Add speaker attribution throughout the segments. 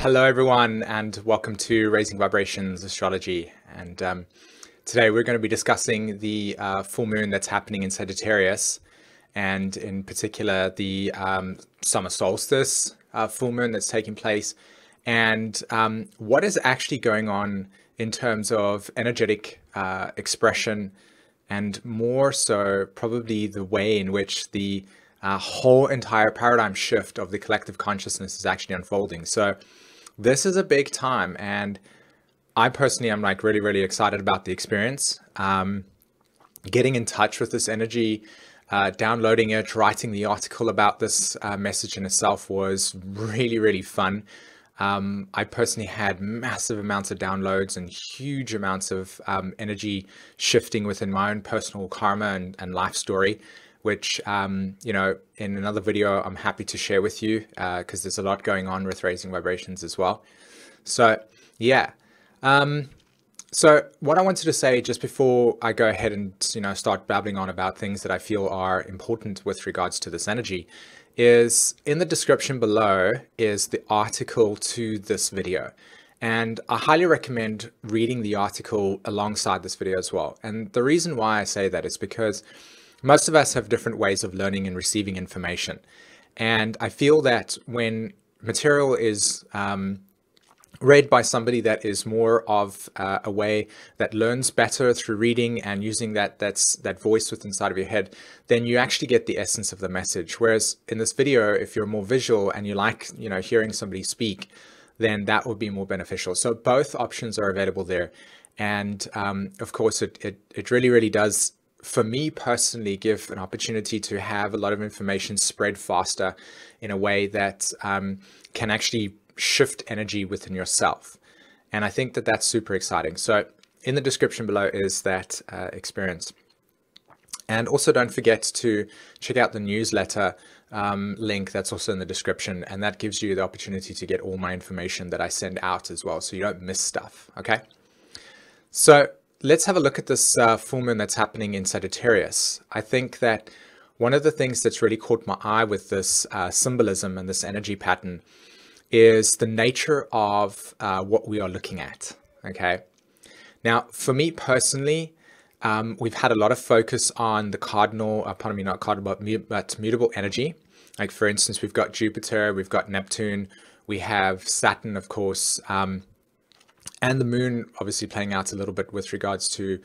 Speaker 1: Hello everyone, and welcome to Raising Vibrations Astrology. And today we're going to be discussing the full moon that's happening in Sagittarius, and in particular the summer solstice full moon that's taking place, and what is actually going on in terms of energetic expression, and more so probably the way in which the whole entire paradigm shift of the collective consciousness is actually unfolding. So this is a big time, and I personally am like really excited about the experience. Getting in touch with this energy, downloading it, writing the article about this message in itself was really fun. I personally had massive amounts of downloads and huge amounts of energy shifting within my own personal karma and life story, which, you know, in another video, I'm happy to share with you because there's a lot going on with raising vibrations as well. So, yeah. So what I wanted to say just before I go ahead and, you know, start babbling on about things that I feel are important with regards to this energy is in the description below is the article to this video. And I highly recommend reading the article alongside this video as well. And the reason why I say that is because most of us have different ways of learning and receiving information. And I feel that when material is read by somebody that is more of a way that learns better through reading and using that voice within inside of your head, then you actually get the essence of the message. Whereas in this video, if you're more visual and you like, you know, hearing somebody speak, then that would be more beneficial. So both options are available there. And of course, it really does, for me personally, give an opportunity to have a lot of information spread faster in a way that can actually shift energy within yourself. And I think that that's super exciting. So in the description below is that experience. And also don't forget to check out the newsletter link that's also in the description. And that gives you the opportunity to get all my information that I send out as well, so you don't miss stuff, okay? So let's have a look at this full moon that's happening in Sagittarius. I think that one of the things that's really caught my eye with this symbolism and this energy pattern is the nature of what we are looking at, okay? Now, for me personally, we've had a lot of focus on the cardinal, pardon me, not cardinal, but mutable energy. Like for instance, we've got Jupiter, we've got Neptune, we have Saturn, of course, and the moon obviously playing out a little bit with regards to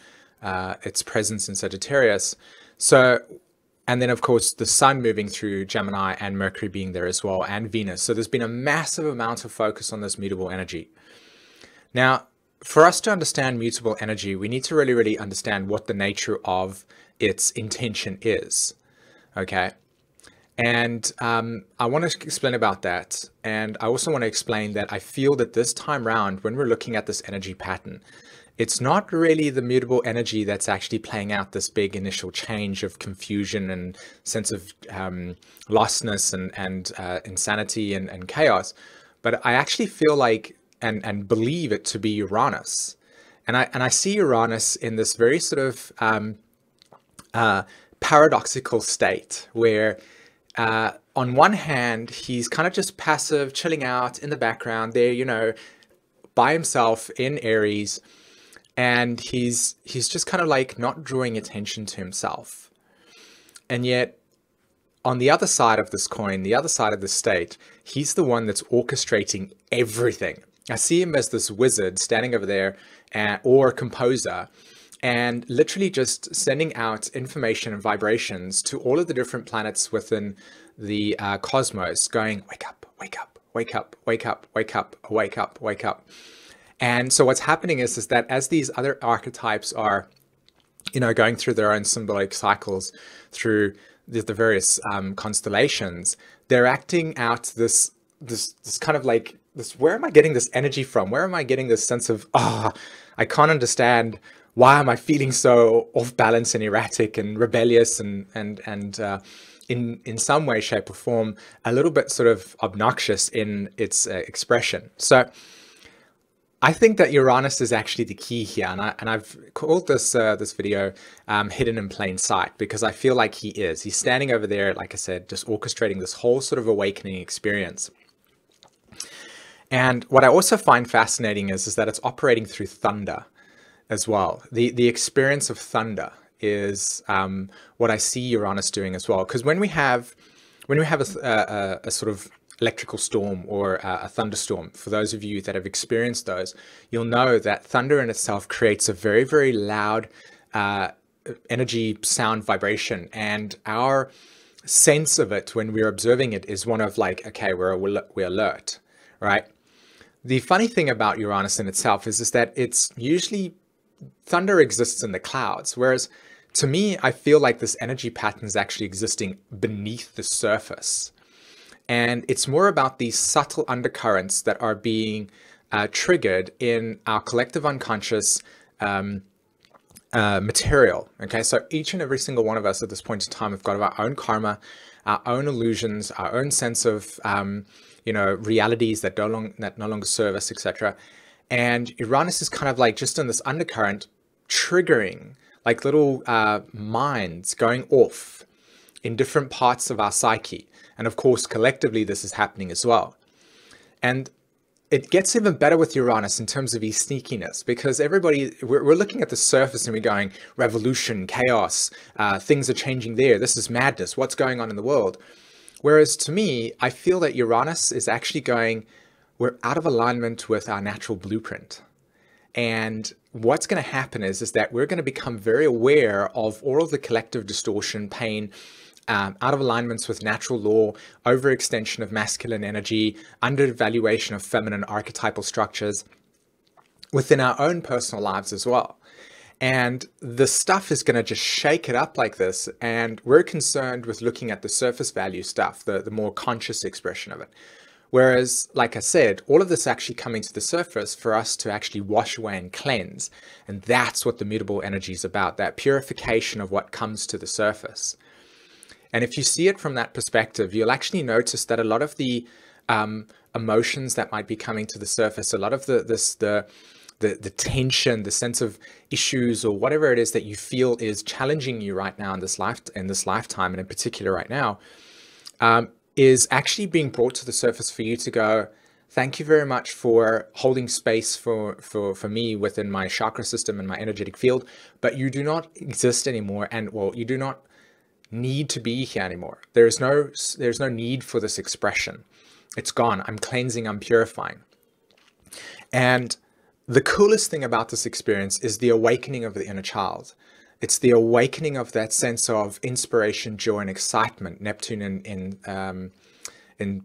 Speaker 1: its presence in Sagittarius. So, and then of course the sun moving through Gemini and Mercury being there as well, and Venus. So there's been a massive amount of focus on this mutable energy. Now, for us to understand mutable energy, we need to really understand what the nature of its intention is, okay? And I want to explain about that. And I also want to explain that I feel that this time round, when we're looking at this energy pattern, it's not really the mutable energy that's actually playing out this big initial change of confusion and sense of lostness and insanity and chaos. But I actually feel like and believe it to be Uranus. And I see Uranus in this very sort of paradoxical state where on one hand, he's kind of just passive, chilling out in the background there, you know, by himself in Aries. And he's just kind of like not drawing attention to himself. And yet on the other side of this coin, the other side of the state, he's the one that's orchestrating everything. I see him as this wizard standing over there, or a composer, and literally just sending out information and vibrations to all of the different planets within the cosmos, going, wake up, wake up, wake up, wake up, wake up, wake up, wake up. And so what's happening is that as these other archetypes are, you know, going through their own symbolic cycles through the various constellations, they're acting out this kind of like this, where am I getting this energy from? Where am I getting this sense of, I can't understand, why am I feeling so off balance and erratic and rebellious and in some way, shape or form, a little bit sort of obnoxious in its expression. So I think that Uranus is actually the key here, and I've called this this video hidden in plain sight, because I feel like he's standing over there, like I said, just orchestrating this whole sort of awakening experience. And what I also find fascinating is that it's operating through thunder as well. The experience of thunder is what I see Uranus doing as well. Because when we have a sort of electrical storm or a thunderstorm, for those of you that have experienced those, you'll know that thunder in itself creates a very, very loud energy, sound, vibration. And our sense of it when we're observing it is one of like, okay, we're alert, right? The funny thing about Uranus in itself is that it's usually, thunder exists in the clouds, whereas to me, I feel like this energy pattern is actually existing beneath the surface. And it's more about these subtle undercurrents that are being triggered in our collective unconscious material. Okay, so each and every single one of us at this point in time have got our own karma, our own illusions, our own sense of realities that no longer serve us, etc. And Uranus is kind of like just in this undercurrent, triggering like little minds going off in different parts of our psyche. And of course, collectively, this is happening as well. And it gets even better with Uranus in terms of his sneakiness, because we're looking at the surface and we're going, revolution, chaos, things are changing there. This is madness. What's going on in the world? Whereas to me, I feel that Uranus is actually going, we're out of alignment with our natural blueprint. And what's going to happen is that we're going to become very aware of all of the collective distortion, pain, out of alignments with natural law, overextension of masculine energy, undervaluation of feminine archetypal structures within our own personal lives as well. And the stuff is going to just shake it up like this. And we're concerned with looking at the surface value stuff, the more conscious expression of it. Whereas, like I said, all of this actually coming to the surface for us to actually wash away and cleanse. And that's what the mutable energy is about, that purification of what comes to the surface. And if you see it from that perspective, you'll actually notice that a lot of the emotions that might be coming to the surface, a lot of the tension, the sense of issues or whatever it is that you feel is challenging you right now in this lifetime, and in particular right now, is actually being brought to the surface for you to go, thank you very much for holding space for me within my chakra system and my energetic field, but you do not exist anymore, and well, you do not need to be here anymore. There's no need for this expression. It's gone. I'm cleansing, I'm purifying. And the coolest thing about this experience is the awakening of the inner child. It's the awakening of that sense of inspiration, joy, and excitement. Neptune in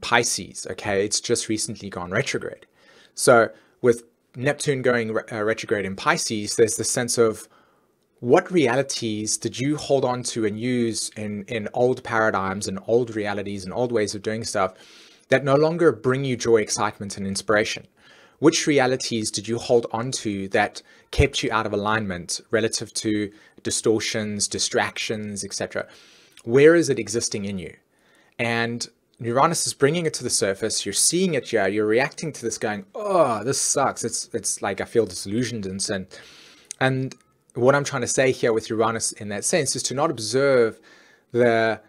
Speaker 1: Pisces, okay? It's just recently gone retrograde. So with Neptune going retrograde in Pisces, there's the sense of what realities did you hold on to and use in old paradigms and old realities and old ways of doing stuff that no longer bring you joy, excitement, and inspiration? Which realities did you hold on to that kept you out of alignment relative to distortions, distractions, etc.? Where is it existing in you? And Uranus is bringing it to the surface. You're seeing it here. You're reacting to this going, oh, this sucks. It's like I feel disillusioned and what I'm trying to say here with Uranus in that sense is to not observe the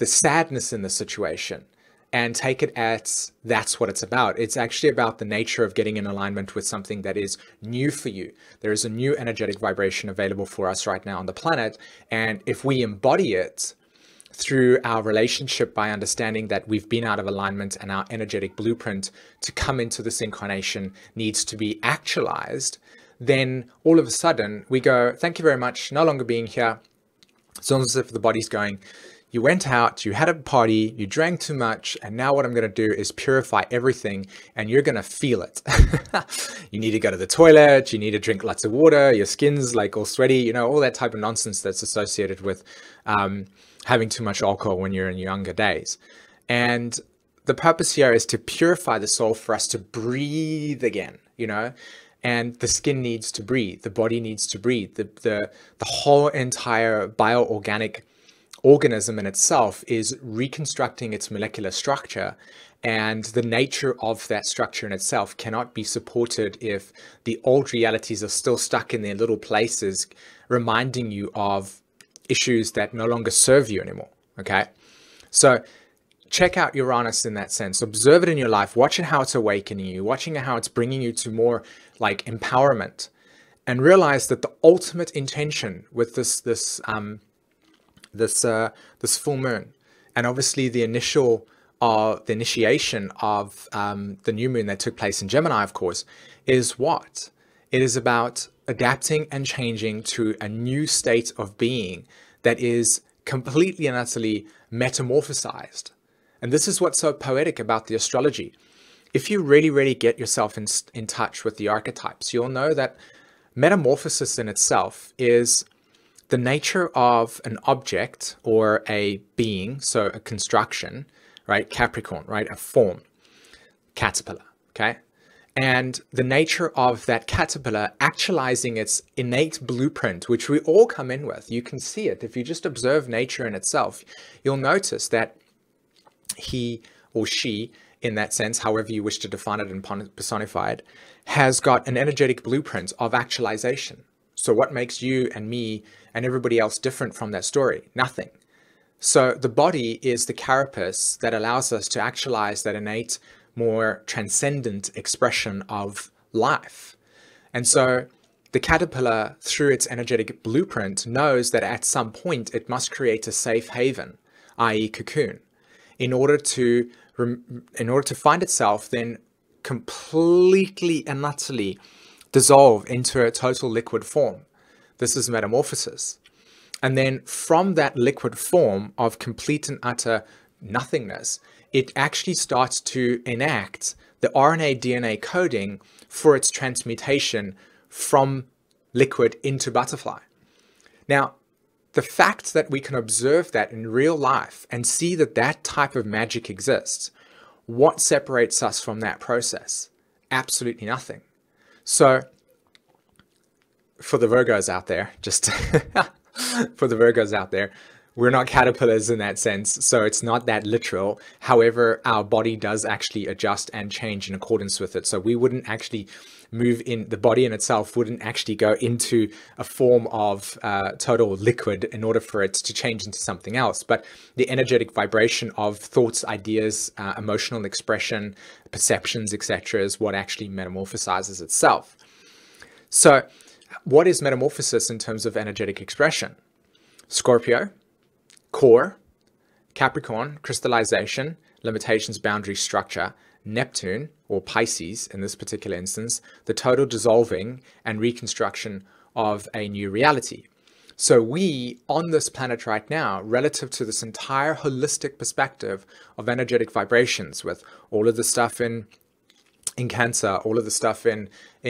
Speaker 1: sadness in the situation and take it as that's what it's about. It's actually about the nature of getting in alignment with something that is new for you. There is a new energetic vibration available for us right now on the planet. And if we embody it through our relationship by understanding that we've been out of alignment and our energetic blueprint to come into this incarnation needs to be actualized, then all of a sudden we go, thank you very much, no longer being here. It's almost as if the body's going, you went out, you had a party, you drank too much, and now what I'm going to do is purify everything, and you're going to feel it. You need to go to the toilet, you need to drink lots of water, your skin's like all sweaty, you know, all that type of nonsense that's associated with having too much alcohol when you're in your younger days. And the purpose here is to purify the soul for us to breathe again, you know, and the skin needs to breathe, the body needs to breathe, the whole entire bioorganic organism in itself is reconstructing its molecular structure, and the nature of that structure in itself cannot be supported if the old realities are still stuck in their little places, reminding you of issues that no longer serve you anymore. Okay, so check out Uranus in that sense. Observe it in your life. Watch it how it's awakening you. Watching how it's bringing you to more like empowerment, and realize that the ultimate intention with this full moon, and obviously the initiation of the new moon that took place in Gemini, of course, is what? It is about adapting and changing to a new state of being that is completely and utterly metamorphosized. And this is what's so poetic about the astrology. If you really, really get yourself in touch with the archetypes, you'll know that metamorphosis in itself is the nature of an object or a being, so a construction, right? Capricorn, right? A form, caterpillar, okay? And the nature of that caterpillar actualizing its innate blueprint, which we all come in with. You can see it. If you just observe nature in itself, you'll notice that he or she, in that sense, however you wish to define it and personify it, has got an energetic blueprint of actualization. So what makes you and me and everybody else different from that story? Nothing. So the body is the carapace that allows us to actualize that innate, more transcendent expression of life. And so the caterpillar, through its energetic blueprint, knows that at some point it must create a safe haven, i.e. cocoon, in order to find itself then completely and utterly dissolve into a total liquid form. This is metamorphosis. And then from that liquid form of complete and utter nothingness, it actually starts to enact the RNA DNA coding for its transmutation from liquid into butterfly. Now, the fact that we can observe that in real life and see that that type of magic exists, what separates us from that process? Absolutely nothing. So for the Virgos out there, just for the Virgos out there, we're not caterpillars in that sense, so it's not that literal. However, our body does actually adjust and change in accordance with it. So we wouldn't actually move in, the body in itself wouldn't actually go into a form of total liquid in order for it to change into something else. But the energetic vibration of thoughts, ideas, emotional expression, perceptions, etc. is what actually metamorphosizes itself. So what is metamorphosis in terms of energetic expression? Scorpio, core; Capricorn, crystallization, limitations, boundary, structure; Neptune, or Pisces in this particular instance, the total dissolving and reconstruction of a new reality. So we, on this planet right now, relative to this entire holistic perspective of energetic vibrations, with all of the stuff in Cancer, all of the stuff in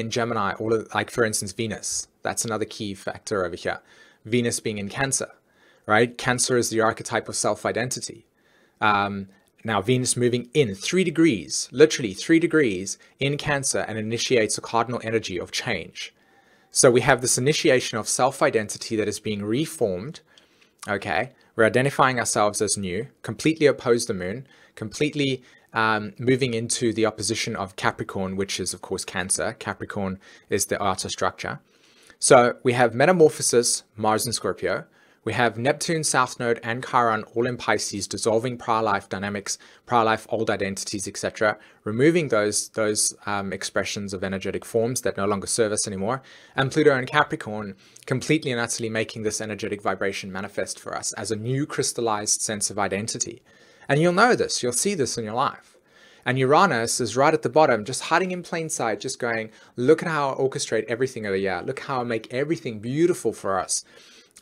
Speaker 1: Gemini, all of, like, for instance, Venus, that's another key factor over here. Venus being in Cancer, right? Cancer is the archetype of self-identity. Now, Venus moving in 3 degrees, literally 3 degrees in Cancer, and initiates a cardinal energy of change. So we have this initiation of self-identity that is being reformed, okay? We're identifying ourselves as new, completely oppose the moon, completely moving into the opposition of Capricorn, which is, of course, Cancer. Capricorn is the outer structure. So we have metamorphosis, Mars and Scorpio. We have Neptune, South Node, and Chiron all in Pisces, dissolving prior life dynamics, prior life old identities, etc., removing those expressions of energetic forms that no longer serve us anymore. And Pluto and Capricorn completely and utterly making this energetic vibration manifest for us as a new crystallized sense of identity. And you'll know this, you'll see this in your life. And Uranus is right at the bottom, just hiding in plain sight, just going, look at how I orchestrate everything over here. Look how I make everything beautiful for us.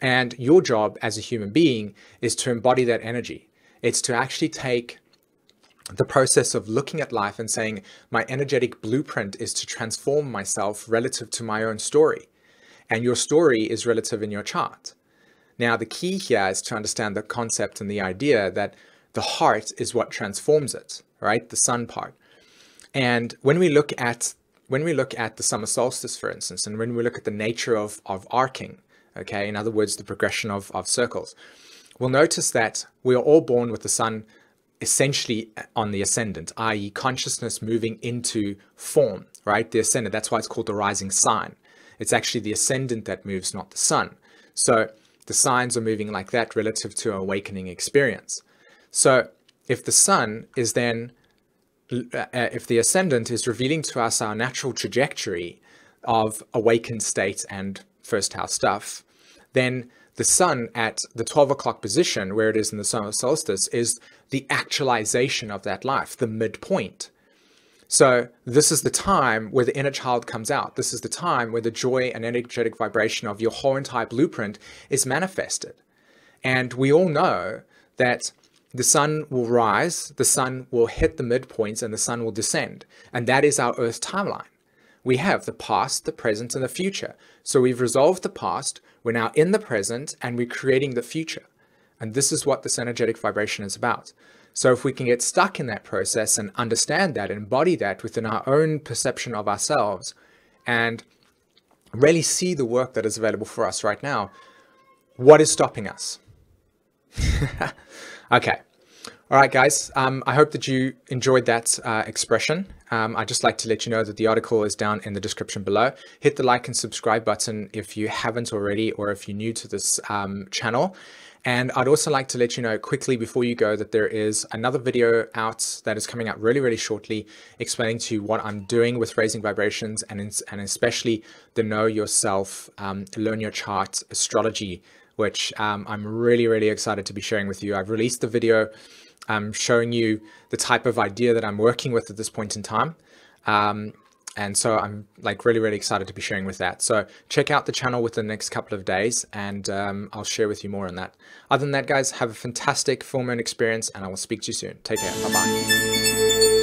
Speaker 1: And your job as a human being is to embody that energy. It's to actually take the process of looking at life and saying, my energetic blueprint is to transform myself relative to my own story. And your story is relative in your chart. Now, the key here is to understand the concept and the idea that the heart is what transforms it, right? The sun part. And when we look at the summer solstice, for instance, and when we look at the nature of arcing, okay, in other words, the progression of circles, we'll notice that we are all born with the sun essentially on the ascendant, i.e. consciousness moving into form, right? The ascendant, that's why it's called the rising sign. It's actually the ascendant that moves, not the sun. So the signs are moving like that relative to an awakening experience. So if the sun is then, if the ascendant is revealing to us our natural trajectory of awakened state and first house stuff, then the sun at the 12 o'clock position, where it is in the summer solstice, is the actualization of that life, the midpoint. So this is the time where the inner child comes out. This is the time where the joy and energetic vibration of your whole entire blueprint is manifested. And we all know that the sun will rise, the sun will hit the midpoints, and the sun will descend. And that is our Earth timeline. We have the past, the present, and the future. So we've resolved the past, we're now in the present, and we're creating the future. And this is what this energetic vibration is about. So if we can get stuck in that process and understand that, embody that within our own perception of ourselves, and really see the work that is available for us right now, what is stopping us? Okay. All right, guys. I hope that you enjoyed that expression. I'd just like to let you know that the article is down in the description below. Hit the like and subscribe button if you haven't already, or if you're new to this channel. And I'd also like to let you know quickly before you go that there is another video out that is coming out really, really shortly, explaining to you what I'm doing with Raising Vibrations, and especially the Know Yourself, Learn Your Chart astrology, which I'm really, really excited to be sharing with you. I've released the video showing you the type of idea that I'm working with at this point in time. And so I'm like really, really excited to be sharing with that. So check out the channel within the next couple of days, and I'll share with you more on that. Other than that, guys, have a fantastic full moon experience, and I will speak to you soon. Take care. Bye-bye.